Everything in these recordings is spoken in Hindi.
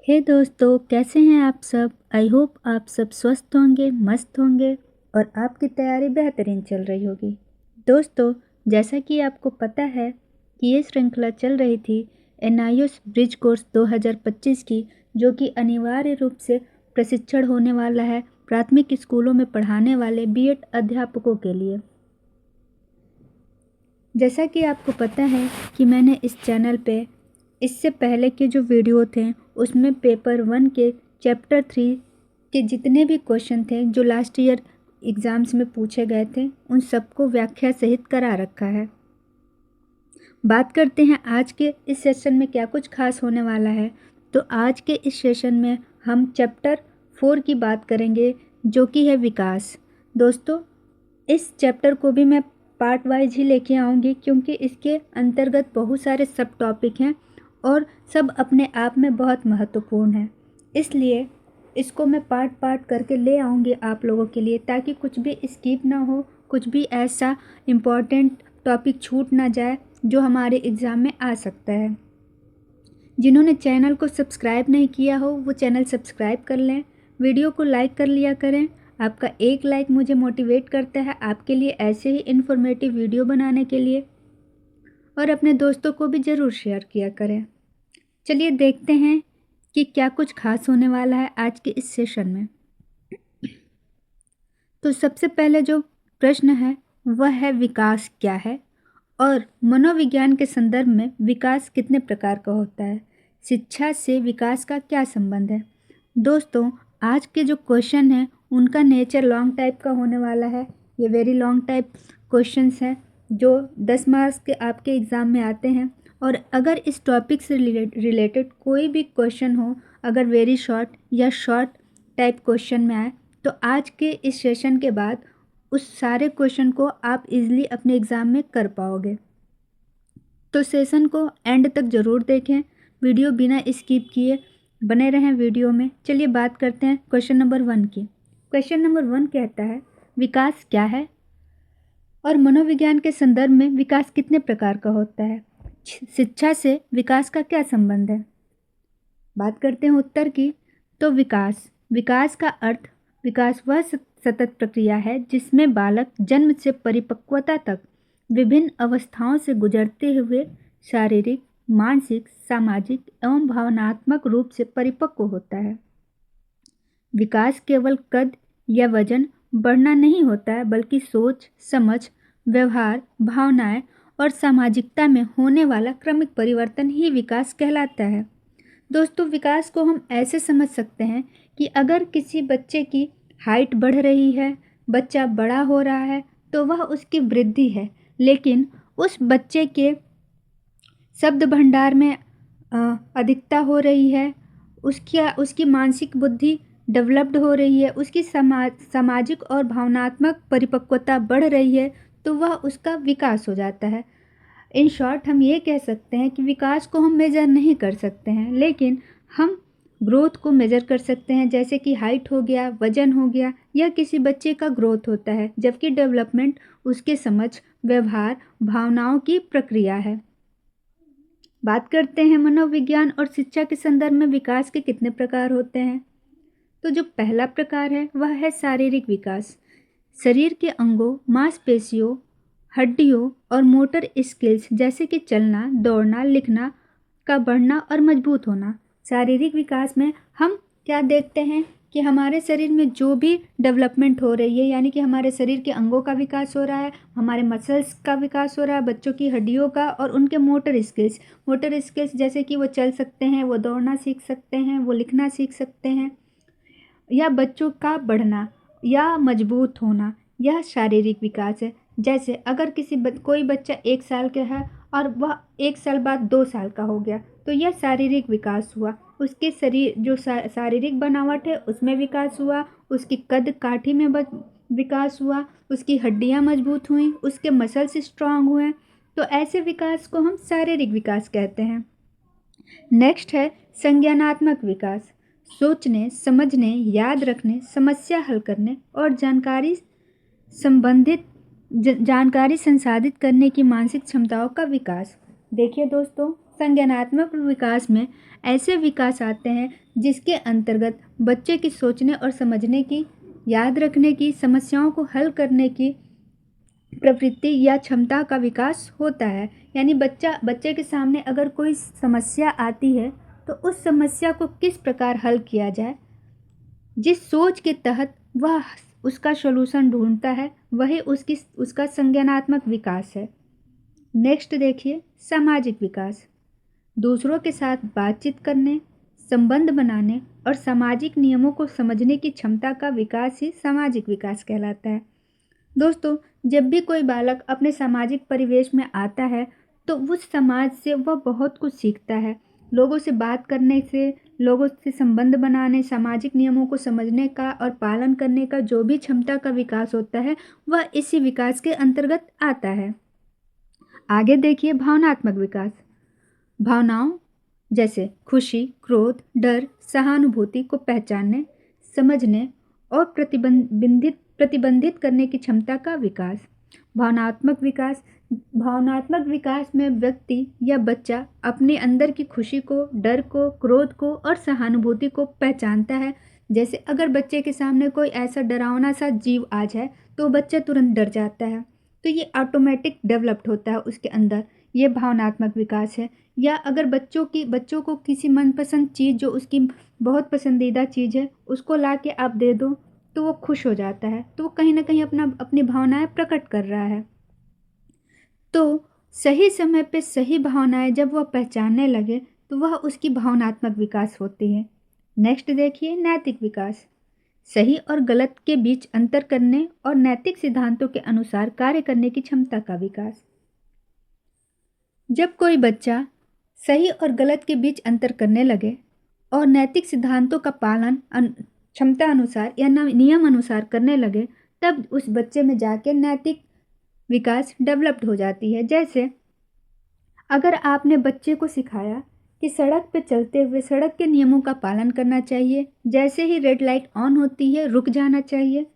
हे दोस्तों, कैसे हैं आप सब। आई होप आप सब स्वस्थ होंगे, मस्त होंगे और आपकी तैयारी बेहतरीन चल रही होगी। दोस्तों, जैसा कि आपको पता है कि ये श्रृंखला चल रही थी एनआईओएस ब्रिज कोर्स 2025 की, जो कि अनिवार्य रूप से प्रशिक्षण होने वाला है प्राथमिक स्कूलों में पढ़ाने वाले बीएड अध्यापकों के लिए। जैसा कि आपको पता है कि मैंने इस चैनल पे इससे पहले के जो वीडियो थे उसमें पेपर 1 के चैप्टर 3 के जितने भी क्वेश्चन थे जो लास्ट ईयर एग्ज़ाम्स में पूछे गए थे उन सबको व्याख्या सहित करा रखा है। बात करते हैं आज के इस सेशन में क्या कुछ खास होने वाला है। तो आज के इस सेशन में हम चैप्टर 4 की बात करेंगे, जो कि है विकास। दोस्तों, इस चैप्टर को भी मैं पार्ट वाइज ही लेके आऊँगी, क्योंकि इसके अंतर्गत बहुत सारे सब टॉपिक हैं और सब अपने आप में बहुत महत्वपूर्ण हैं। इसलिए इसको मैं पार्ट पार्ट करके ले आऊँगी आप लोगों के लिए, ताकि कुछ भी स्किप ना हो, कुछ भी ऐसा इम्पॉर्टेंट टॉपिक छूट ना जाए जो हमारे एग्ज़ाम में आ सकता है। जिन्होंने चैनल को सब्सक्राइब नहीं किया हो वो चैनल सब्सक्राइब कर लें, वीडियो को लाइक कर लिया करें। आपका एक लाइक मुझे मोटिवेट करता है आपके लिए ऐसे ही इन्फॉर्मेटिव वीडियो बनाने के लिए, और अपने दोस्तों को भी ज़रूर शेयर किया करें। चलिए देखते हैं कि क्या कुछ खास होने वाला है आज के इस सेशन में। तो सबसे पहले जो प्रश्न है वह है विकास क्या है, और मनोविज्ञान के संदर्भ में विकास कितने प्रकार का होता है, शिक्षा से विकास का क्या संबंध है। दोस्तों, आज के जो क्वेश्चन हैं उनका नेचर लॉन्ग टाइप का होने वाला है। ये वेरी लॉन्ग टाइप क्वेश्चंस हैं जो 10 मार्क्स के आपके एग्ज़ाम में आते हैं। और अगर इस टॉपिक से रिलेटेड कोई भी क्वेश्चन हो, अगर वेरी शॉर्ट या शॉर्ट टाइप क्वेश्चन में आए, तो आज के इस सेशन के बाद उस सारे क्वेश्चन को आप इजीली अपने एग्ज़ाम में कर पाओगे। तो सेशन को एंड तक ज़रूर देखें, वीडियो बिना स्किप किए बने रहें वीडियो में। चलिए बात करते हैं क्वेश्चन नंबर 1 की। क्वेश्चन नंबर 1 कहता है विकास क्या है और मनोविज्ञान के संदर्भ में विकास कितने प्रकार का होता है, शिक्षा से विकास का क्या संबंध है। बात करते हैं उत्तर की। तो विकास का अर्थ, विकास वह सतत प्रक्रिया है जिसमें बालक जन्म से परिपक्वता तक विभिन्न अवस्थाओं से गुजरते हुए शारीरिक, मानसिक, सामाजिक एवं भावनात्मक रूप से परिपक्व होता है। विकास केवल कद या वजन बढ़ना नहीं होता है, बल्कि सोच, समझ, व्यवहार, भावनाएं और सामाजिकता में होने वाला क्रमिक परिवर्तन ही विकास कहलाता है। दोस्तों, विकास को हम ऐसे समझ सकते हैं कि अगर किसी बच्चे की हाइट बढ़ रही है, बच्चा बड़ा हो रहा है, तो वह उसकी वृद्धि है। लेकिन उस बच्चे के शब्द भंडार में अधिकता हो रही है, उसकी मानसिक बुद्धि डेवलप्ड हो रही है, उसकी सामाजिक और भावनात्मक परिपक्वता बढ़ रही है, तो वह उसका विकास हो जाता है। इन शॉर्ट हम ये कह सकते हैं कि विकास को हम मेज़र नहीं कर सकते हैं, लेकिन हम ग्रोथ को मेज़र कर सकते हैं। जैसे कि हाइट हो गया, वजन हो गया, यह किसी बच्चे का ग्रोथ होता है, जबकि डेवलपमेंट उसके समझ, व्यवहार, भावनाओं की प्रक्रिया है। बात करते हैं मनोविज्ञान और शिक्षा के संदर्भ में विकास के कितने प्रकार होते हैं। तो जो पहला प्रकार है वह है शारीरिक विकास। शरीर के अंगों, मांसपेशियों, हड्डियों और मोटर स्किल्स जैसे कि चलना, दौड़ना, लिखना का बढ़ना और मजबूत होना। शारीरिक विकास में हम क्या देखते हैं कि हमारे शरीर में जो भी डेवलपमेंट हो रही है, यानी कि हमारे शरीर के अंगों का विकास हो रहा है, हमारे मसल्स का विकास हो रहा है, बच्चों की हड्डियों का, और उनके मोटर स्किल्स जैसे कि वो चल सकते हैं, वो दौड़ना सीख सकते हैं, वो लिखना सीख सकते हैं, या बच्चों का बढ़ना या मजबूत होना, यह शारीरिक विकास है। जैसे अगर कोई बच्चा 1 साल का है और वह 1 साल बाद 2 साल का हो गया, तो यह शारीरिक विकास हुआ। उसके शरीर जो शारीरिक बनावट है उसमें विकास हुआ, उसकी कद काठी में विकास हुआ, उसकी हड्डियां मजबूत हुई, उसके मसल्स स्ट्रांग हुए। तो ऐसे विकास को हम शारीरिक विकास कहते हैं। नेक्स्ट है संज्ञानात्मक विकास। सोचने, समझने, याद रखने, समस्या हल करने और जानकारी संसाधित करने की मानसिक क्षमताओं का विकास। देखिए दोस्तों, संज्ञानात्मक विकास में ऐसे विकास आते हैं जिसके अंतर्गत बच्चे की सोचने और समझने की, याद रखने की, समस्याओं को हल करने की प्रवृत्ति या क्षमता का विकास होता है। यानी बच्चे के सामने अगर कोई समस्या आती है तो उस समस्या को किस प्रकार हल किया जाए, जिस सोच के तहत वह उसका सॉल्यूशन ढूंढता है, वही उसका संज्ञानात्मक विकास है। नेक्स्ट देखिए, सामाजिक विकास। दूसरों के साथ बातचीत करने, संबंध बनाने और सामाजिक नियमों को समझने की क्षमता का विकास ही सामाजिक विकास कहलाता है। दोस्तों, जब भी कोई बालक अपने सामाजिक परिवेश में आता है तो उस समाज से वह बहुत कुछ सीखता है। लोगों से बात करने से, लोगों से संबंध बनाने, सामाजिक नियमों को समझने का और पालन करने का जो भी क्षमता का विकास होता है वह इसी विकास के अंतर्गत आता है। आगे देखिए, भावनात्मक विकास। भावनाओं जैसे खुशी, क्रोध, डर, सहानुभूति को पहचानने, समझने और प्रतिबंधित करने की क्षमता का विकास। भावनात्मक विकास में व्यक्ति या बच्चा अपने अंदर की खुशी को, डर को, क्रोध को और सहानुभूति को पहचानता है। जैसे अगर बच्चे के सामने कोई ऐसा डरावना सा जीव आ जाए तो बच्चा तुरंत डर जाता है, तो ये ऑटोमेटिक डेवलप्ड होता है उसके अंदर, ये भावनात्मक विकास है। या अगर बच्चों को किसी मनपसंद चीज़, जो उसकी बहुत पसंदीदा चीज़ है, उसको ला के आप दे दो तो वो खुश हो जाता है, तो वो कहीं ना कहीं अपनी भावनाएं प्रकट कर रहा है। तो सही समय पे सही भावनाएं जब वह पहचानने लगे तो वह उसकी भावनात्मक विकास होती है। नेक्स्ट देखिए, नैतिक विकास। सही और गलत के बीच अंतर करने और नैतिक सिद्धांतों के अनुसार कार्य करने की क्षमता का विकास। जब कोई बच्चा सही और गलत के बीच अंतर करने लगे और नैतिक सिद्धांतों का पालन क्षमता अनुसार या नियम अनुसार करने लगे, तब उस बच्चे में जाके नैतिक विकास डेवलप्ड हो जाती है। जैसे अगर आपने बच्चे को सिखाया कि सड़क पे चलते हुए सड़क के नियमों का पालन करना चाहिए, जैसे ही रेड लाइट ऑन होती है रुक जाना चाहिए,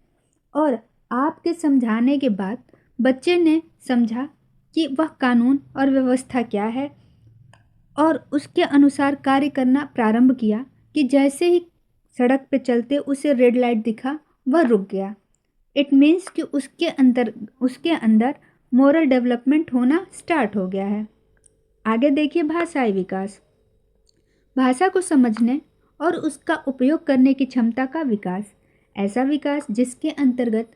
और आपके समझाने के बाद बच्चे ने समझा कि वह कानून और व्यवस्था क्या है और उसके अनुसार कार्य करना प्रारंभ किया, कि जैसे ही सड़क पे चलते उसे रेड लाइट दिखा वह रुक गया। इट मीन्स कि उसके अंदर मोरल डेवलपमेंट होना स्टार्ट हो गया है। आगे देखिए, भाषाई विकास। भाषा को समझने और उसका उपयोग करने की क्षमता का विकास। ऐसा विकास जिसके अंतर्गत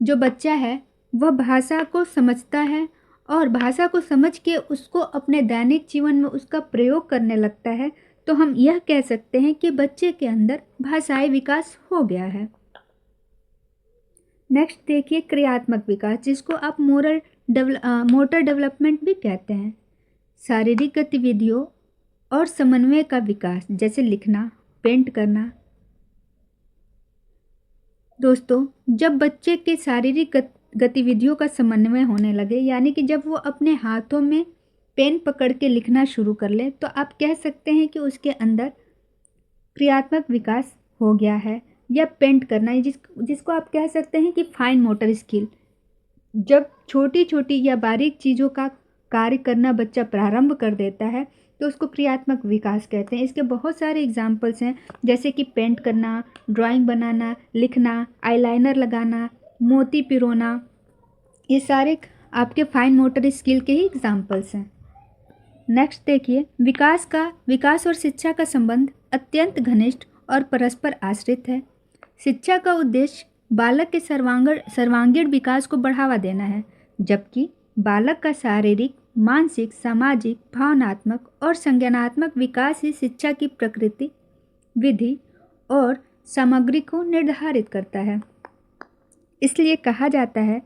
जो बच्चा है वह भाषा को समझता है और भाषा को समझ के उसको अपने दैनिक जीवन में उसका प्रयोग करने लगता है, तो हम यह कह सकते हैं कि बच्चे के अंदर भाषाई विकास हो गया है। नेक्स्ट देखिए, क्रियात्मक विकास, जिसको आप मोटर डेवलपमेंट भी कहते हैं। शारीरिक गतिविधियों और समन्वय का विकास, जैसे लिखना, पेंट करना। दोस्तों, जब बच्चे के शारीरिक गतिविधियों का समन्वय होने लगे, यानी कि जब वो अपने हाथों में पेन पकड़ के लिखना शुरू कर ले, तो आप कह सकते हैं कि उसके अंदर क्रियात्मक विकास हो गया है। या पेंट करना, जिसको आप कह सकते हैं कि फाइन मोटर स्किल। जब छोटी छोटी या बारीक चीज़ों का कार्य करना बच्चा प्रारंभ कर देता है तो उसको क्रियात्मक विकास कहते हैं। इसके बहुत सारे एग्जाम्पल्स हैं, जैसे कि पेंट करना, ड्राइंग बनाना, लिखना, आईलाइनर लगाना, मोती पिरोना। ये सारे आपके फाइन मोटर स्किल के ही एग्जाम्पल्स हैं। नेक्स्ट देखिए, विकास और शिक्षा का संबंध अत्यंत घनिष्ठ और परस्पर आश्रित है। शिक्षा का उद्देश्य बालक के सर्वांगीण विकास को बढ़ावा देना है, जबकि बालक का शारीरिक, मानसिक, सामाजिक, भावनात्मक और संज्ञानात्मक विकास ही शिक्षा की प्रकृति, विधि और सामग्री को निर्धारित करता है। इसलिए कहा जाता है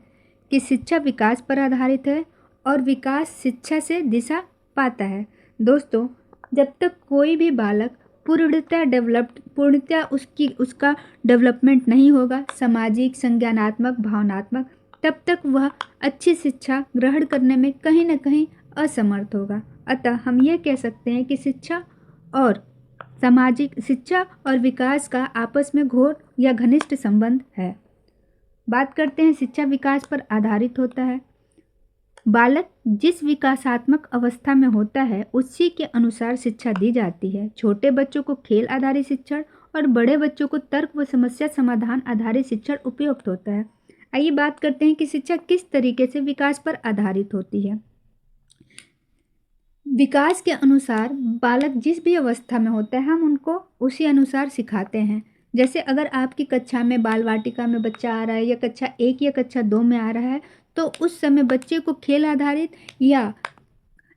कि शिक्षा विकास पर आधारित है और विकास शिक्षा से दिशा पाता है। दोस्तों, जब तक कोई भी बालक पूर्णतः उसका डेवलपमेंट नहीं होगा, सामाजिक, संज्ञानात्मक, भावनात्मक, तब तक वह अच्छी शिक्षा ग्रहण करने में कहीं न कहीं असमर्थ होगा। अतः हम ये कह सकते हैं कि शिक्षा और विकास का आपस में घोर या घनिष्ठ संबंध है। बात करते हैं शिक्षा विकास पर आधारित होता है। बालक जिस विकासात्मक अवस्था में होता है उसी के अनुसार शिक्षा दी जाती है। छोटे बच्चों को खेल आधारित शिक्षण और बड़े बच्चों को तर्क व समस्या समाधान आधारित शिक्षण उपयुक्त होता है। आइए बात करते हैं कि शिक्षा किस तरीके से विकास पर आधारित होती है। विकास के अनुसार बालक जिस भी अवस्था में होता है हम उनको उसी अनुसार सिखाते हैं। जैसे अगर आपकी कक्षा में बाल वाटिका में बच्चा आ रहा है या कक्षा 1 या कक्षा 2 में आ रहा है तो उस समय बच्चे को खेल आधारित या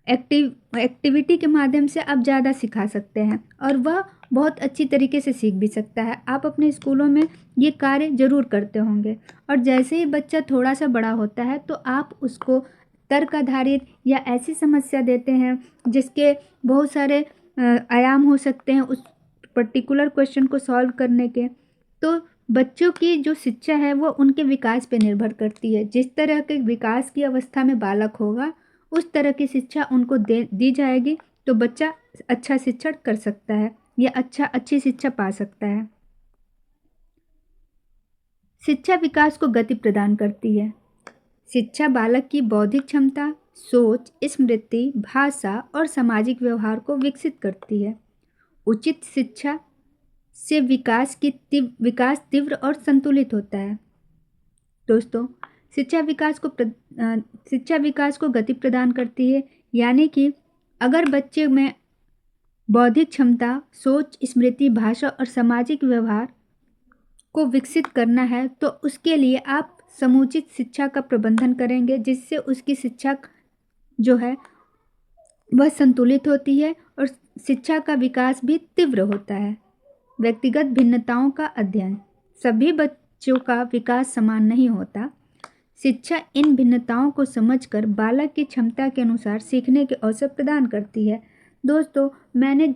एक्टिविटी के माध्यम से आप ज़्यादा सिखा सकते हैं और वह बहुत अच्छी तरीके से सीख भी सकता है। आप अपने स्कूलों में ये कार्य ज़रूर करते होंगे। और जैसे ही बच्चा थोड़ा सा बड़ा होता है तो आप उसको तर्क आधारित या ऐसी समस्या देते हैं जिसके बहुत सारे आयाम हो सकते हैं उस पर्टिकुलर क्वेश्चन को सॉल्व करने के। तो बच्चों की जो शिक्षा है वो उनके विकास पर निर्भर करती है। जिस तरह के विकास की अवस्था में बालक होगा उस तरह की शिक्षा उनको दी जाएगी तो बच्चा अच्छा शिक्षण कर सकता है या अच्छी शिक्षा पा सकता है। शिक्षा विकास को गति प्रदान करती है। शिक्षा बालक की बौद्धिक क्षमता, सोच, स्मृति, भाषा और सामाजिक व्यवहार को विकसित करती है। उचित शिक्षा से विकास तीव्र और संतुलित होता है। दोस्तों, शिक्षा विकास को गति प्रदान करती है, यानी कि अगर बच्चे में बौद्धिक क्षमता, सोच, स्मृति, भाषा और सामाजिक व्यवहार को विकसित करना है तो उसके लिए आप समुचित शिक्षा का प्रबंधन करेंगे जिससे उसकी शिक्षा जो है वह संतुलित होती है और शिक्षा का विकास भी तीव्र होता है। व्यक्तिगत भिन्नताओं का अध्ययन। सभी बच्चों का विकास समान नहीं होता। शिक्षा इन भिन्नताओं को समझकर बालक की क्षमता के अनुसार सीखने के अवसर प्रदान करती है। दोस्तों, मैंने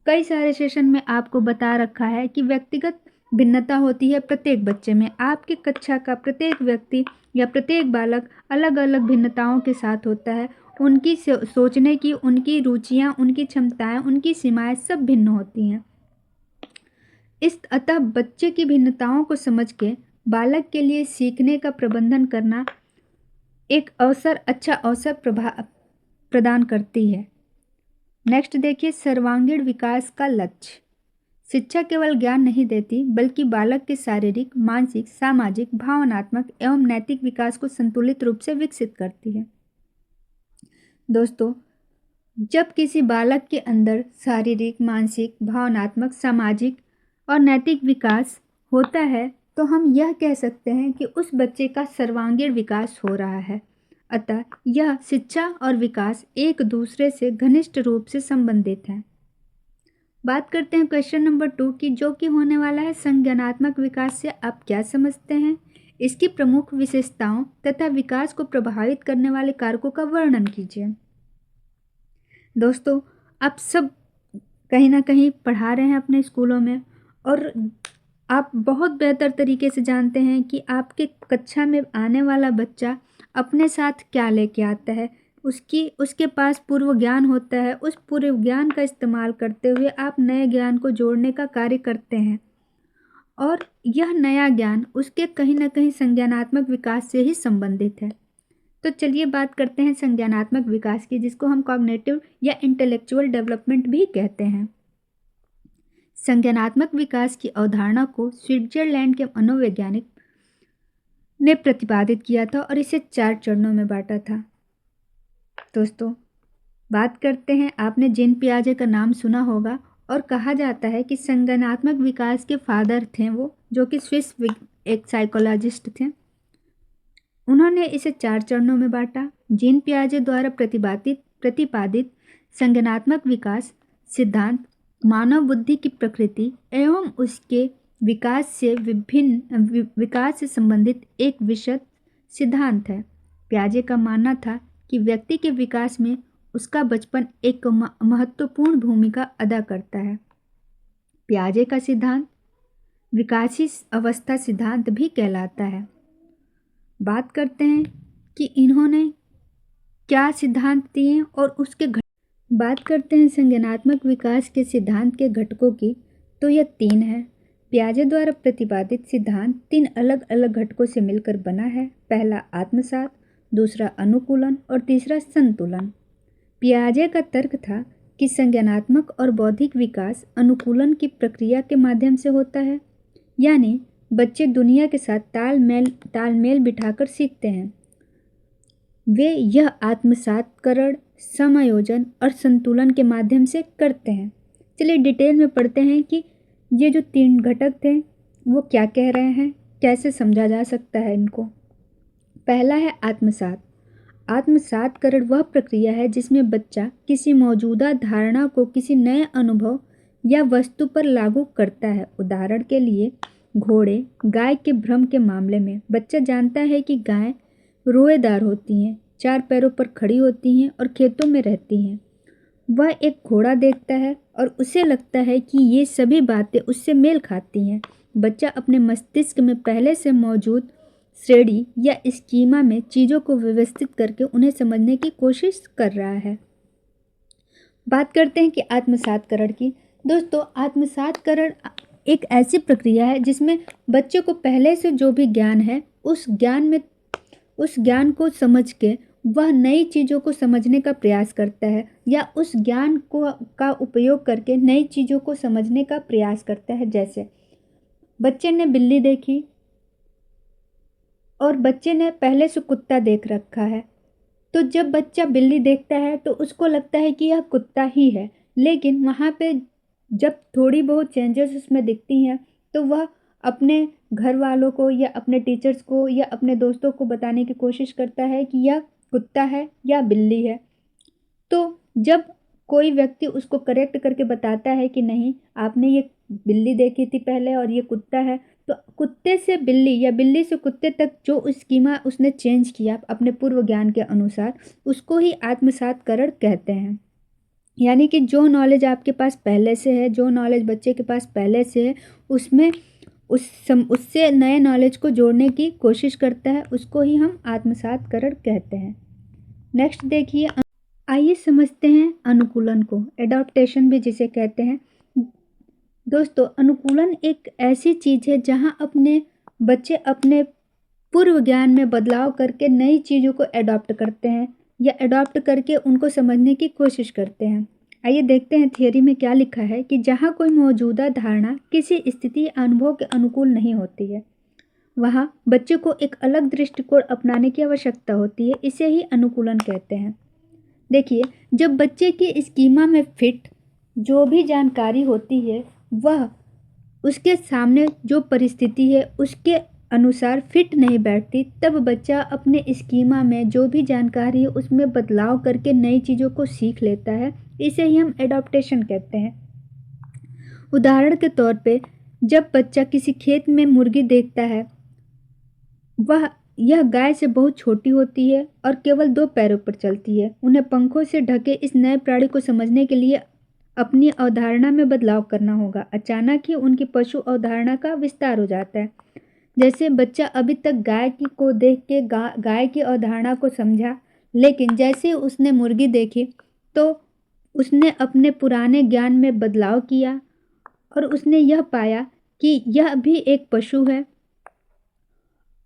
कई सारे सेशन में आपको बता रखा है कि व्यक्तिगत भिन्नता होती है प्रत्येक बच्चे में। आपकी कक्षा का प्रत्येक व्यक्ति या प्रत्येक बालक अलग अलग भिन्नताओं के साथ होता है। उनकी सोचने की, उनकी रुचियाँ, उनकी क्षमताएं, उनकी सीमाएं सब भिन्न होती हैं। अतः बच्चे की भिन्नताओं को समझ के बालक के लिए सीखने का प्रबंधन करना एक अच्छा अवसर प्रदान करती है। नेक्स्ट देखिए, सर्वांगीण विकास का लक्ष्य। शिक्षा केवल ज्ञान नहीं देती बल्कि बालक के शारीरिक, मानसिक, सामाजिक, भावनात्मक एवं नैतिक विकास को संतुलित रूप से विकसित करती है। दोस्तों, जब किसी बालक के अंदर शारीरिक, मानसिक, भावनात्मक, सामाजिक और नैतिक विकास होता है तो हम यह कह सकते हैं कि उस बच्चे का सर्वांगीण विकास हो रहा है। अतः यह शिक्षा और विकास एक दूसरे से घनिष्ठ रूप से संबंधित हैं। बात करते हैं क्वेश्चन नंबर 2 की, जो कि होने वाला है संज्ञानात्मक विकास से आप क्या समझते हैं, इसकी प्रमुख विशेषताओं तथा विकास को प्रभावित करने वाले कारकों का वर्णन कीजिए। दोस्तों, आप सब कहीं ना कहीं पढ़ा रहे हैं अपने स्कूलों में और आप बहुत बेहतर तरीके से जानते हैं कि आपके कक्षा में आने वाला बच्चा अपने साथ क्या लेके आता है। उसके पास पूर्व ज्ञान होता है। उस पूर्व ज्ञान का इस्तेमाल करते हुए आप नए ज्ञान को जोड़ने का कार्य करते हैं और यह नया ज्ञान उसके कहीं ना कहीं संज्ञानात्मक विकास से ही संबंधित है। तो चलिए बात करते हैं संज्ञानात्मक विकास की, जिसको हम कॉग्निटिव या इंटेलेक्चुअल डेवलपमेंट भी कहते हैं। संज्ञानात्मक विकास की अवधारणा को स्विट्जरलैंड के मनोवैज्ञानिक ने प्रतिपादित किया था और इसे 4 चरणों में बांटा था। दोस्तों, बात करते हैं, आपने जीन पियाजे का नाम सुना होगा और कहा जाता है कि संज्ञानात्मक विकास के फादर थे वो, जो कि स्विस एक साइकोलॉजिस्ट थे। उन्होंने इसे 4 चरणों में बांटा। जीन पियाजे द्वारा प्रतिपादित संज्ञानात्मक विकास सिद्धांत मानव बुद्धि की प्रकृति एवं उसके विकास से संबंधित एक विशद सिद्धांत है। पियाजे का मानना था कि व्यक्ति के विकास में उसका बचपन एक महत्वपूर्ण भूमिका अदा करता है। पियाजे का सिद्धांत विकासी अवस्था सिद्धांत भी कहलाता है। बात करते हैं कि इन्होंने क्या सिद्धांत दिए और उसके बात करते हैं संज्ञानात्मक विकास के सिद्धांत के घटकों की, तो यह 3 है। पियाजे द्वारा प्रतिपादित सिद्धांत 3 अलग अलग घटकों से मिलकर बना है। पहला आत्मसात, दूसरा अनुकूलन और तीसरा संतुलन। पियाजे का तर्क था कि संज्ञानात्मक और बौद्धिक विकास अनुकूलन की प्रक्रिया के माध्यम से होता है, यानी बच्चे दुनिया के साथ तालमेल बिठाकर सीखते हैं। वे यह आत्मसातकरण, समायोजन और संतुलन के माध्यम से करते हैं। चलिए डिटेल में पढ़ते हैं कि ये जो 3 घटक थे वो क्या कह रहे हैं, कैसे समझा जा सकता है इनको। पहला है आत्मसात। आत्मसातकरण वह प्रक्रिया है जिसमें बच्चा किसी मौजूदा धारणा को किसी नए अनुभव या वस्तु पर लागू करता है। उदाहरण के लिए घोड़े गाय के भ्रम के मामले में बच्चा जानता है कि गाय रोएदार होती हैं, 4 पैरों पर खड़ी होती हैं और खेतों में रहती हैं। वह एक घोड़ा देखता है और उसे लगता है कि ये सभी बातें उससे मेल खाती हैं। बच्चा अपने मस्तिष्क में पहले से मौजूद श्रेणी या स्कीमा में चीज़ों को व्यवस्थित करके उन्हें समझने की कोशिश कर रहा है। बात करते हैं कि आत्मसातकरण की। दोस्तों, आत्मसातकरण एक ऐसी प्रक्रिया है जिसमें बच्चे को पहले से जो भी ज्ञान है उस ज्ञान को समझ के वह नई चीज़ों को समझने का प्रयास करता है, या उस ज्ञान का उपयोग करके नई चीज़ों को समझने का प्रयास करता है। जैसे बच्चे ने बिल्ली देखी और बच्चे ने पहले से कुत्ता देख रखा है, तो जब बच्चा बिल्ली देखता है तो उसको लगता है कि यह कुत्ता ही है, लेकिन वहाँ पे जब थोड़ी बहुत चेंजेस उसमें दिखती हैं तो वह अपने घर वालों को या अपने टीचर्स को या अपने दोस्तों को बताने की कोशिश करता है कि यह कुत्ता है या बिल्ली है। तो जब कोई व्यक्ति उसको करेक्ट करके बताता है कि नहीं, आपने ये बिल्ली देखी थी पहले और ये कुत्ता है, तो कुत्ते से बिल्ली या बिल्ली से कुत्ते तक जो स्कीमा उसने चेंज किया अपने पूर्व ज्ञान के अनुसार, उसको ही आत्मसातकरण कहते हैं। यानी कि जो नॉलेज आपके पास पहले से है, जो नॉलेज बच्चे के पास पहले से है, उसमें उससे नए नॉलेज को जोड़ने की कोशिश करता है, उसको ही हम आत्मसातकरण कहते हैं। नेक्स्ट देखिए, आइए समझते हैं अनुकूलन को, एडॉप्टेशन भी जिसे कहते हैं। दोस्तों, अनुकूलन एक ऐसी चीज़ है जहां अपने बच्चे अपने पूर्व ज्ञान में बदलाव करके नई चीज़ों को एडॉप्ट करते हैं या एडॉप्ट करके उनको समझने की कोशिश करते हैं। आइए देखते हैं थियरी में क्या लिखा है कि जहां कोई मौजूदा धारणा किसी स्थिति या अनुभव के अनुकूल नहीं होती है, वहाँ बच्चे को एक अलग दृष्टिकोण अपनाने की आवश्यकता होती है। इसे ही अनुकूलन कहते हैं। देखिए, जब बच्चे की स्कीमा में फिट जो भी जानकारी होती है वह उसके सामने जो परिस्थिति है उसके अनुसार फिट नहीं बैठती, तब बच्चा अपने स्कीमा में जो भी जानकारी है उसमें बदलाव करके नई चीज़ों को सीख लेता है। इसे ही हम एडॉप्टेशन कहते हैं। उदाहरण के तौर पे जब बच्चा किसी खेत में मुर्गी देखता है, यह गाय से बहुत छोटी होती है और केवल 2 पैरों पर चलती है। उन्हें पंखों से ढके इस नए प्राणी को समझने के लिए अपनी अवधारणा में बदलाव करना होगा। अचानक ही उनकी पशु अवधारणा का विस्तार हो जाता है। जैसे बच्चा अभी तक गाय को देख के गाय की अवधारणा को समझा, लेकिन जैसे उसने मुर्गी देखी तो उसने अपने पुराने ज्ञान में बदलाव किया और उसने यह पाया कि यह भी एक पशु है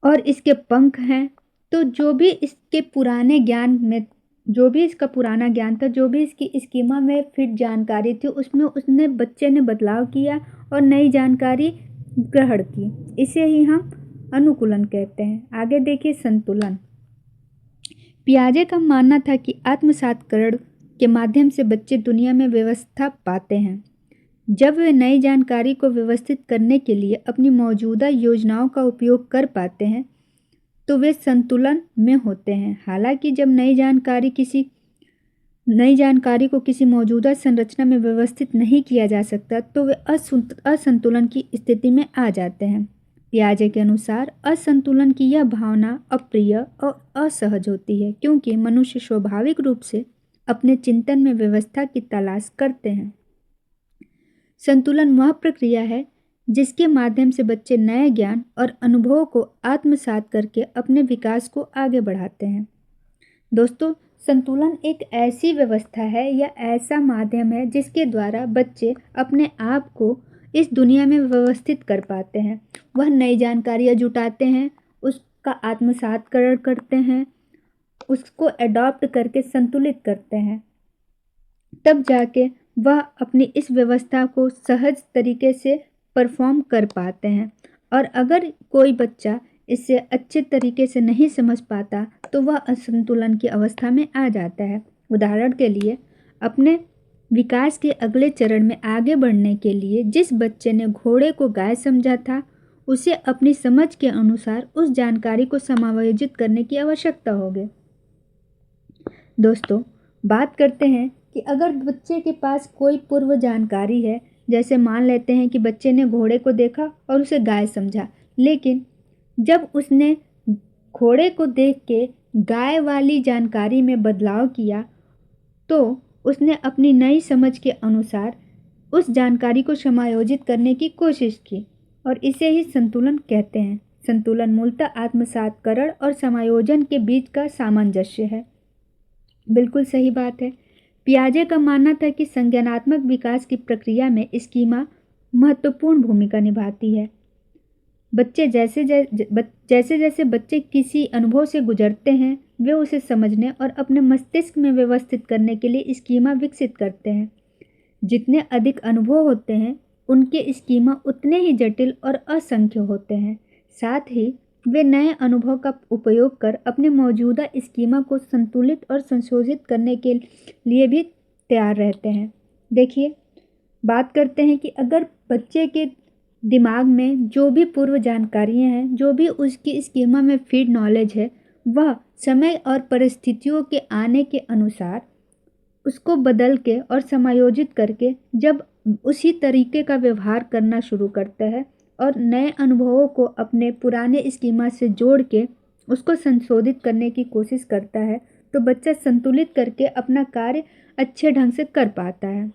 और इसके पंख हैं। तो जो भी इसके पुराने ज्ञान में, जो भी इसका पुराना ज्ञान था, जो भी इसकी स्कीमा में फिट जानकारी थी, उसने बच्चे ने बदलाव किया और नई जानकारी ग्रहण की। इसे ही हम अनुकूलन कहते हैं। आगे देखिए, संतुलन। पियाजे का मानना था कि आत्मसातकरण के माध्यम से बच्चे दुनिया में व्यवस्था पाते हैं। जब वे नई जानकारी को व्यवस्थित करने के लिए अपनी मौजूदा योजनाओं का उपयोग कर पाते हैं तो वे संतुलन में होते हैं। हालांकि जब नई जानकारी को किसी मौजूदा संरचना में व्यवस्थित नहीं किया जा सकता तो वे असंतुलन की स्थिति में आ जाते हैं। पियाजे के अनुसार असंतुलन की यह भावना अप्रिय और असहज होती है, क्योंकि मनुष्य स्वाभाविक रूप से अपने चिंतन में व्यवस्था की तलाश करते हैं। संतुलन वह प्रक्रिया है जिसके माध्यम से बच्चे नए ज्ञान और अनुभवों को आत्मसात करके अपने विकास को आगे बढ़ाते हैं। दोस्तों, संतुलन एक ऐसी व्यवस्था है या ऐसा माध्यम है जिसके द्वारा बच्चे अपने आप को इस दुनिया में व्यवस्थित कर पाते हैं। वह नई जानकारियाँ जुटाते हैं, उसका आत्मसातकरण करते हैं उसको एडॉप्ट करके संतुलित करते हैं, तब जाके वह अपनी इस व्यवस्था को सहज तरीके से परफॉर्म कर पाते हैं। और अगर कोई बच्चा इसे अच्छे तरीके से नहीं समझ पाता तो वह असंतुलन की अवस्था में आ जाता है। उदाहरण के लिए, अपने विकास के अगले चरण में आगे बढ़ने के लिए जिस बच्चे ने घोड़े को गाय समझा था, उसे अपनी समझ के अनुसार उस जानकारी को समायोजित करने की आवश्यकता होगी। दोस्तों, बात करते हैं कि अगर बच्चे के पास कोई पूर्व जानकारी है, जैसे मान लेते हैं कि बच्चे ने घोड़े को देखा और उसे गाय समझा, लेकिन जब उसने घोड़े को देख के गाय वाली जानकारी में बदलाव किया तो उसने अपनी नई समझ के अनुसार उस जानकारी को समायोजित करने की कोशिश की, और इसे ही संतुलन कहते हैं। संतुलन मूलतः आत्मसातकरण और समायोजन के बीच का सामंजस्य है। बिल्कुल सही बात है। पियाजे का मानना था कि संज्ञानात्मक विकास की प्रक्रिया में स्कीमा महत्वपूर्ण भूमिका निभाती है। जैसे जैसे बच्चे किसी अनुभव से गुजरते हैं, वे उसे समझने और अपने मस्तिष्क में व्यवस्थित करने के लिए स्कीमा विकसित करते हैं। जितने अधिक अनुभव होते हैं, उनके स्कीमा उतने ही जटिल और असंख्य होते हैं। साथ ही वे नए अनुभव का उपयोग कर अपने मौजूदा स्कीमा को संतुलित और संशोधित करने के लिए भी तैयार रहते हैं। देखिए, बात करते हैं कि अगर बच्चे के दिमाग में जो भी पूर्व जानकारियाँ हैं, जो भी उसकी स्कीमा में फीड नॉलेज है, वह समय और परिस्थितियों के आने के अनुसार उसको बदल के और समायोजित करके जब उसी तरीके का व्यवहार करना शुरू करता है और नए अनुभवों को अपने पुराने स्कीमा से जोड़ के उसको संशोधित करने की कोशिश करता है, तो बच्चा संतुलित करके अपना कार्य अच्छे ढंग से कर पाता है।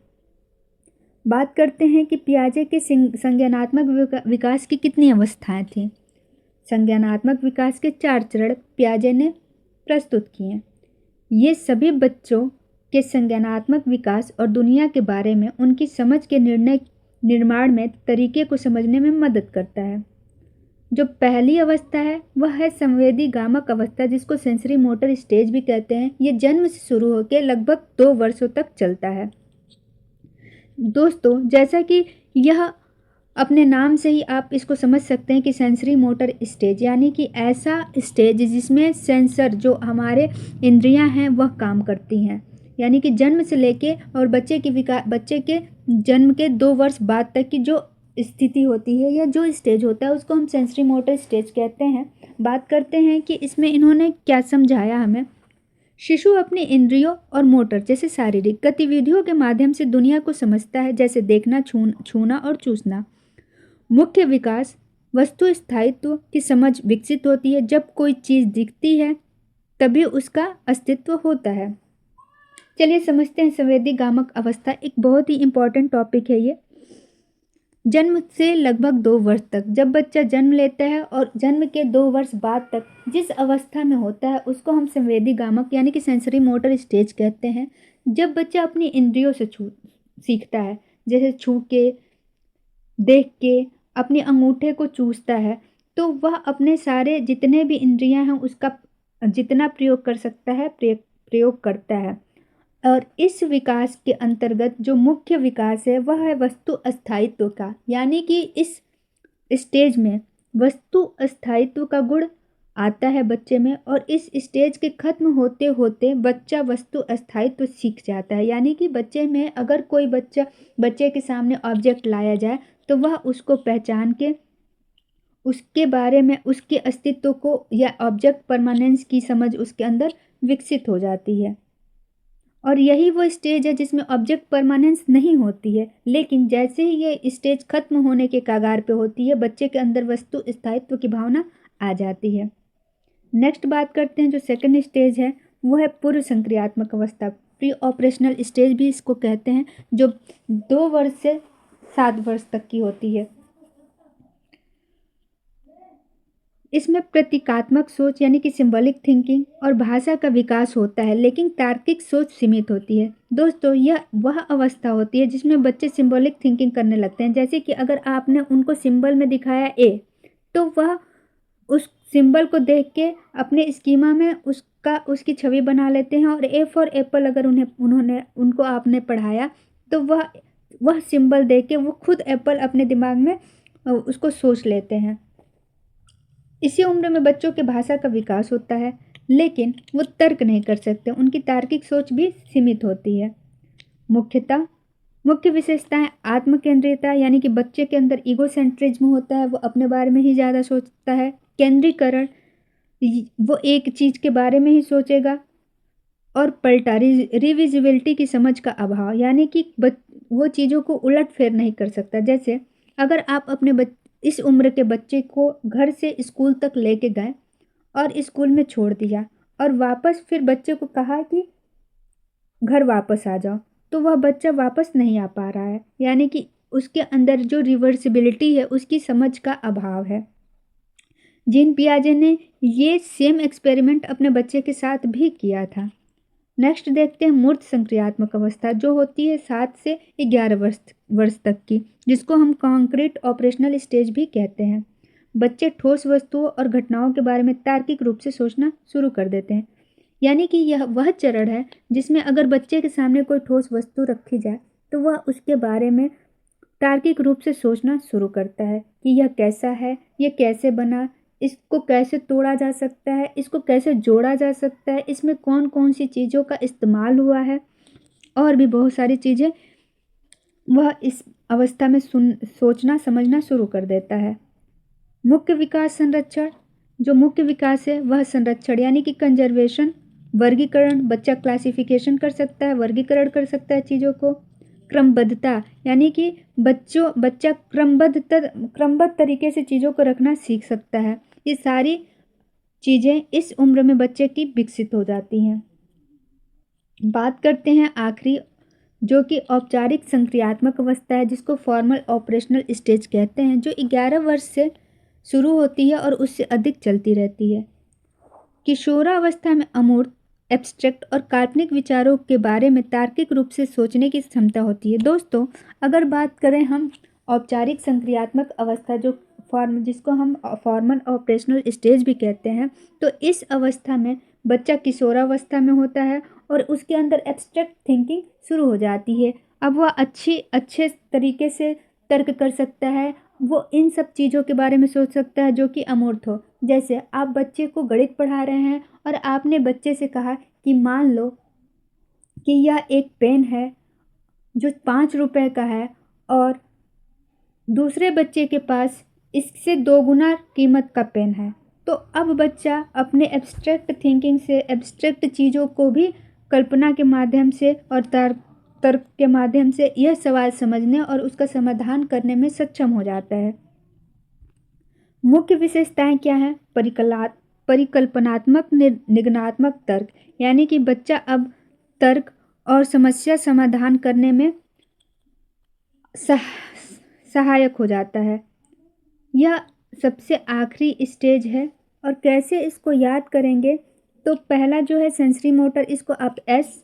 बात करते हैं कि पियाजे के संज्ञानात्मक विकास की कितनी अवस्थाएं थीं। संज्ञानात्मक विकास के 4 चरण पियाजे ने प्रस्तुत किए। ये सभी बच्चों के संज्ञानात्मक विकास और दुनिया के बारे में उनकी समझ के निर्माण में तरीके को समझने में मदद करता है। जो पहली अवस्था है वह है संवेदी गामक अवस्था, जिसको सेंसरी मोटर स्टेज भी कहते हैं। ये जन्म से शुरू होकर लगभग 2 वर्षों तक चलता है। दोस्तों, जैसा कि यह अपने नाम से ही आप इसको समझ सकते हैं कि सेंसरी मोटर स्टेज यानी कि ऐसा स्टेज जिसमें सेंसर, जो हमारे इंद्रियां हैं, वह काम करती हैं। यानी कि जन्म से लेके और बच्चे के जन्म के 2 वर्ष बाद तक की जो स्थिति होती है या जो स्टेज होता है, उसको हम सेंसरी मोटर स्टेज कहते हैं। बात करते हैं कि इसमें इन्होंने क्या समझाया हमें। शिशु अपने इंद्रियों और मोटर जैसे शारीरिक गतिविधियों के माध्यम से दुनिया को समझता है, जैसे देखना, छूना और चूसना। मुख्य विकास वस्तु स्थायित्व की समझ विकसित होती है। जब कोई चीज़ दिखती है तभी उसका अस्तित्व होता है। चलिए समझते हैं संवेदी गामक अवस्था। एक बहुत ही इम्पॉर्टेंट टॉपिक है ये। जन्म से लगभग 2 वर्ष तक जब बच्चा जन्म लेता है और जन्म के 2 वर्ष बाद तक जिस अवस्था में होता है उसको हम संवेदी गामक यानी कि सेंसरी मोटर स्टेज कहते हैं। जब बच्चा अपनी इंद्रियों से सीखता है, जैसे छू के, देख के, अपने अंगूठे को चूसता है, तो वह अपने सारे जितने भी इंद्रियां हैं उसका जितना प्रयोग कर सकता है प्रयोग करता है। और इस विकास के अंतर्गत जो मुख्य विकास है वह है वस्तु अस्थायित्व का। यानी कि इस स्टेज में वस्तु अस्थायित्व का गुण आता है बच्चे में, और इस स्टेज के खत्म होते होते बच्चा वस्तु अस्थायित्व सीख जाता है। यानी कि बच्चे में अगर कोई बच्चे के सामने ऑब्जेक्ट लाया जाए तो वह उसको पहचान के उसके बारे में, उसके अस्तित्व को या ऑब्जेक्ट परमानेंस की समझ उसके अंदर विकसित हो जाती है। और यही वो स्टेज है जिसमें ऑब्जेक्ट परमानेंस नहीं होती है, लेकिन जैसे ही ये स्टेज खत्म होने के कगार पे होती है, बच्चे के अंदर वस्तु स्थायित्व की भावना आ जाती है। नेक्स्ट बात करते हैं, जो सेकंड स्टेज है वो है पूर्व संक्रियात्मक अवस्था, प्री ऑपरेशनल स्टेज भी इसको कहते हैं, जो 2 वर्ष से 7 वर्ष तक की होती है। इसमें प्रतीकात्मक सोच यानी कि सिंबॉलिक थिंकिंग और भाषा का विकास होता है, लेकिन तार्किक सोच सीमित होती है। दोस्तों, यह वह अवस्था होती है जिसमें बच्चे सिंबॉलिक थिंकिंग करने लगते हैं। जैसे कि अगर आपने उनको सिंबल में दिखाया ए, तो वह उस सिंबल को देख के अपने स्कीमा में उसकी छवि बना लेते हैं, और ए फॉर एप्पल अगर उनको आपने पढ़ाया तो वह सिंबल देख के वो खुद एप्पल अपने दिमाग में उसको सोच लेते हैं। इसी उम्र में बच्चों के भाषा का विकास होता है, लेकिन वो तर्क नहीं कर सकते, उनकी तार्किक सोच भी सीमित होती है। मुख्य विशेषताएं आत्मकेंद्रियता, यानी कि बच्चे के अंदर ईगोसेंट्रिज्म होता है, वो अपने बारे में ही ज़्यादा सोचता है। केंद्रीकरण, वो एक चीज़ के बारे में ही सोचेगा। और पलटा, रिविजिबिलिटी की समझ का अभाव, यानी कि वो चीज़ों को उलट फेर नहीं कर सकता। जैसे अगर आप अपने इस उम्र के बच्चे को घर से स्कूल तक लेके गए और स्कूल में छोड़ दिया और वापस फिर बच्चे को कहा कि घर वापस आ जाओ, तो वह बच्चा वापस नहीं आ पा रहा है, यानी कि उसके अंदर जो रिवर्सिबिलिटी है उसकी समझ का अभाव है। जीन पियाजे ने ये सेम एक्सपेरिमेंट अपने बच्चे के साथ भी किया था। नेक्स्ट देखते हैं मूर्त संक्रियात्मक अवस्था, जो होती है 7 से 11 वर्ष तक की, जिसको हम कॉन्क्रीट ऑपरेशनल स्टेज भी कहते हैं। बच्चे ठोस वस्तुओं और घटनाओं के बारे में तार्किक रूप से सोचना शुरू कर देते हैं, यानी कि यह वह चरण है जिसमें अगर बच्चे के सामने कोई ठोस वस्तु रखी जाए तो वह उसके बारे में तार्किक रूप से सोचना शुरू करता है कि यह कैसा है, यह कैसे बना, इसको कैसे तोड़ा जा सकता है, इसको कैसे जोड़ा जा सकता है, इसमें कौन कौन सी चीज़ों का इस्तेमाल हुआ है, और भी बहुत सारी चीज़ें वह इस अवस्था में सोचना समझना शुरू कर देता है। मुख्य विकास संरक्षण, जो मुख्य विकास है वह संरक्षण यानी कि कंजर्वेशन, वर्गीकरण, बच्चा क्लासिफिकेशन कर सकता है, वर्गीकरण कर सकता है चीज़ों को। क्रमबद्धता, यानी कि बच्चा क्रमबद्ध तरीके से चीज़ों को रखना सीख सकता है। ये सारी चीज़ें इस उम्र में बच्चे की विकसित हो जाती हैं। बात करते हैं आखिरी, जो कि औपचारिक संक्रियात्मक अवस्था है, जिसको फॉर्मल ऑपरेशनल स्टेज कहते हैं, जो 11 वर्ष से शुरू होती है और उससे अधिक चलती रहती है। किशोरावस्था में अमूर्त, एब्स्ट्रैक्ट और काल्पनिक विचारों के बारे में तार्किक रूप से सोचने की क्षमता होती है। दोस्तों, अगर बात करें हम औपचारिक संक्रियात्मक अवस्था, जिसको हम फॉर्मल ऑपरेशनल स्टेज भी कहते हैं, तो इस अवस्था में बच्चा किशोरावस्था में होता है और उसके अंदर एब्स्ट्रैक्ट थिंकिंग शुरू हो जाती है। अब वह अच्छे तरीके से तर्क कर सकता है, वो इन सब चीज़ों के बारे में सोच सकता है जो कि अमूर्त हो। जैसे आप बच्चे को गणित पढ़ा रहे हैं और आपने बच्चे से कहा कि मान लो कि यह एक पेन है जो 5 रुपए का है और दूसरे बच्चे के पास इससे 2 गुना कीमत का पेन है, तो अब बच्चा अपने एब्स्ट्रैक्ट थिंकिंग से एब्स्ट्रैक्ट चीज़ों को भी कल्पना के माध्यम से और तर्क के माध्यम से यह सवाल समझने और उसका समाधान करने में सक्षम हो जाता है। मुख्य विशेषताएं क्या हैं? परिकल्पनात्मक निगमनात्मक तर्क, यानी कि बच्चा अब तर्क और समस्या समाधान करने में सहायक हो जाता है। यह सबसे आखिरी स्टेज है और कैसे इसको याद करेंगे, तो पहला जो है सेंसरी मोटर, इसको आप एस,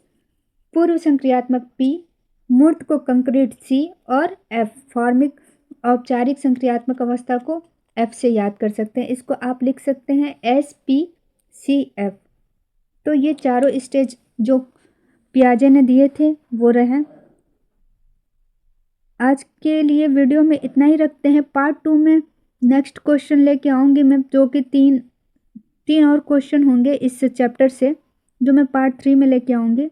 पूर्व संक्रियात्मक पी, मूर्त को कंक्रीट सी और एफ, फॉर्मिक औपचारिक संक्रियात्मक अवस्था को एफ से याद कर सकते हैं। इसको आप लिख सकते हैं एस पी सी एफ। तो ये चारों स्टेज जो पियाजे ने दिए थे वो रहे। आज के लिए वीडियो में इतना ही रखते हैं। पार्ट 2 में नेक्स्ट क्वेश्चन लेके आऊँगी मैं, जो कि तीन और क्वेश्चन होंगे इस चैप्टर से, जो मैं पार्ट 3 में लेके आऊँगी।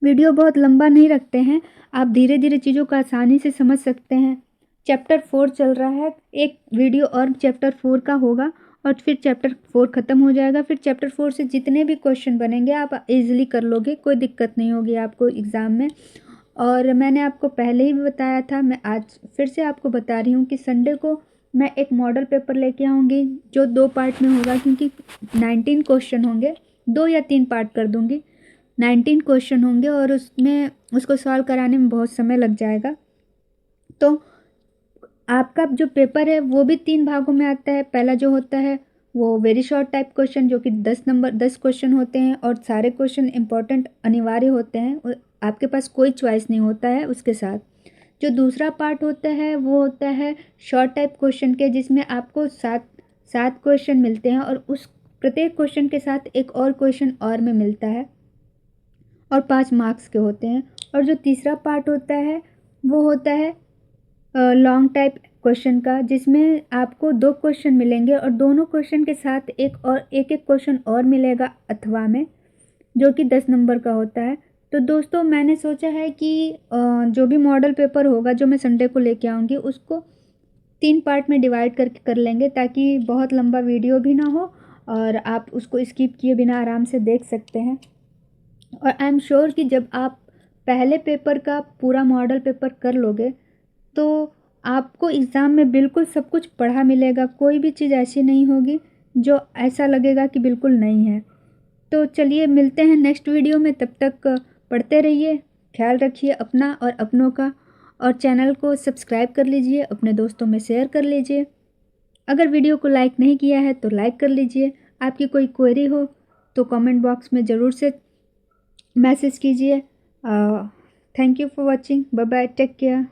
वीडियो बहुत लंबा नहीं रखते हैं, आप धीरे धीरे चीज़ों को आसानी से समझ सकते हैं। चैप्टर 4 चल रहा है, एक वीडियो और चैप्टर 4 का होगा और फिर चैप्टर 4 ख़त्म हो जाएगा। फिर चैप्टर 4 से जितने भी क्वेश्चन बनेंगे आप इजीली कर लोगे, कोई दिक्कत नहीं होगी आपको एग्ज़ाम में। और मैंने आपको पहले ही बताया था, मैं आज फिर से आपको बता रही हूँ कि संडे को मैं एक मॉडल पेपर लेके आऊँगी जो 2 पार्ट में होगा, क्योंकि 19 क्वेश्चन होंगे, 2 या 3 पार्ट कर दूँगी। 19 क्वेश्चन होंगे और उसमें उसको सॉल्व कराने में बहुत समय लग जाएगा। तो आपका जो पेपर है वो भी 3 भागों में आता है। पहला जो होता है वो वेरी शॉर्ट टाइप क्वेश्चन, जो कि 10 क्वेश्चन होते हैं और सारे क्वेश्चन इंपॉर्टेंट अनिवार्य होते हैं, आपके पास कोई चॉइस नहीं होता है उसके साथ। जो दूसरा पार्ट होता है वो होता है शॉर्ट टाइप क्वेश्चन के, जिसमें आपको 7 क्वेश्चन मिलते हैं और उस प्रत्येक क्वेश्चन के साथ एक और क्वेश्चन और में मिलता है और 5 मार्क्स के होते हैं। और जो तीसरा पार्ट होता है वो होता है लॉन्ग टाइप क्वेश्चन का, जिसमें आपको 2 क्वेश्चन मिलेंगे और दोनों क्वेश्चन के साथ एक क्वेश्चन और मिलेगा अथवा में, जो कि 10 नंबर का होता है। तो दोस्तों मैंने सोचा है कि जो भी मॉडल पेपर होगा जो मैं संडे को लेके आऊँगी उसको 3 पार्ट में डिवाइड करके कर लेंगे, ताकि बहुत लंबा वीडियो भी ना हो और आप उसको स्किप किए बिना आराम से देख सकते हैं। और आई एम श्योर कि जब आप पहले पेपर का पूरा मॉडल पेपर कर लोगे तो आपको एग्ज़ाम में बिल्कुल सब कुछ पढ़ा मिलेगा, कोई भी चीज़ ऐसी नहीं होगी जो ऐसा लगेगा कि बिल्कुल नहीं है। तो चलिए मिलते हैं नेक्स्ट वीडियो में, तब तक पढ़ते रहिए, ख्याल रखिए अपना और अपनों का, और चैनल को सब्सक्राइब कर लीजिए, अपने दोस्तों में शेयर कर लीजिए। अगर वीडियो को लाइक नहीं किया है तो लाइक कर लीजिए। आपकी कोई क्वेरी हो तो कमेंट बॉक्स में ज़रूर से मैसेज कीजिए। Thank you for watching. Bye bye, take care.